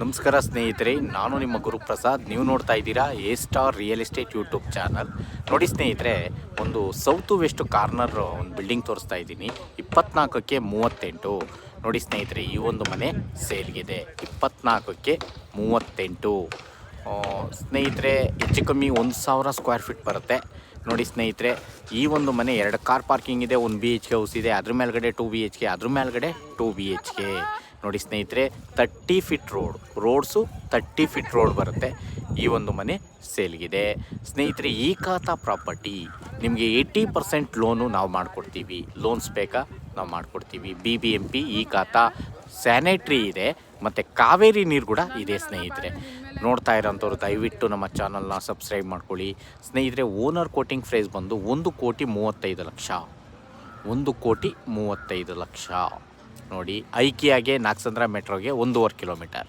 ನಮಸ್ಕಾರ ಸ್ನೇಹಿತರೆ, ನಾನು ನಿಮ್ಮ ಗುರುಪ್ರಸಾದ್. ನೀವು ನೋಡ್ತಾ ಇದ್ದೀರಾ A star real estate YouTube channel. ನೋಡಿ ಸ್ನೇಹಿತರೆ, ಒಂದು ಸೌತ್ ವೆಸ್ಟ್ ಕಾರ್ನರ್ ಒಂದು ಬಿಲ್ಡಿಂಗ್ ತೋರಿಸ್ತಾ ಇದ್ದೀನಿ. 24ಕ್ಕೆ 38. ನೋಡಿ ಸ್ನೇಹಿತರೆ, ಈ ಒಂದು ಮನೆ ಸೇಲ್ಗಿದೆ. 24ಕ್ಕೆ 38. ಸ್ನೇಹಿತರೆ, ಹೆಚ್ಚು ಕಮ್ಮಿ 1000 ಸ್ಕ್ವೇರ್ ಫೀಟ್ ಬರುತ್ತೆ. ನೋಡಿ ಸ್ನೇಹಿತರೆ, ಈ ಒಂದು ಮನೆ 2 ಕಾರ್ ಪಾರ್ಕಿಂಗ್ ಇದೆ, 1 BHK ಹೌಸ್ ಇದೆ, ಅದ್ರ ಮೇಲ್ಗಡೆ 2 BHK, ಅದ್ರ ಮೇಲ್ಗಡೆ 2 BHK. ನೋಡಿ ಸ್ನೇಹಿತರೆ, 30 ಫೀಟ್ ರೋಡ್ಸು 30 ಫೀಟ್ ರೋಡ್ ಬರುತ್ತೆ. ಈ ಒಂದು ಮನೆ ಸೇಲ್ಗಿದೆ ಸ್ನೇಹಿತರೆ. ಈ ಖಾತಾ ಪ್ರಾಪರ್ಟಿ ನಿಮಗೆ 80% ಲೋನು ನಾವು ಮಾಡಿಕೊಡ್ತೀವಿ. ಲೋನ್ಸ್ ಬೇಕಾ ನಾವು ಮಾಡಿಕೊಡ್ತೀವಿ. BBMP ಈ ಖಾತಾ, ಸ್ಯಾನಿಟ್ರಿ ಇದೆ, ಮತ್ತು ಕಾವೇರಿ ನೀರು ಕೂಡ ಇದೆ ಸ್ನೇಹಿತರೆ. ನೋಡ್ತಾ ಇರೋಂಥವ್ರು ದಯವಿಟ್ಟು ನಮ್ಮ ಚಾನಲ್ನ ಸಬ್ಸ್ಕ್ರೈಬ್ ಮಾಡ್ಕೊಳ್ಳಿ ಸ್ನೇಹಿತರೆ. ಓನರ್ ಕೋಟಿಂಗ್ ಪ್ರೈಸ್ ಬಂದು 1,35,00,000. 1,35,00,000. ನೋಡಿ, ಐಕಿಯಾಗೆ ನಾಗಸಂದ್ರ ಮೆಟ್ರೋಗೆ 1.5 ಕಿಲೋಮೀಟರ್.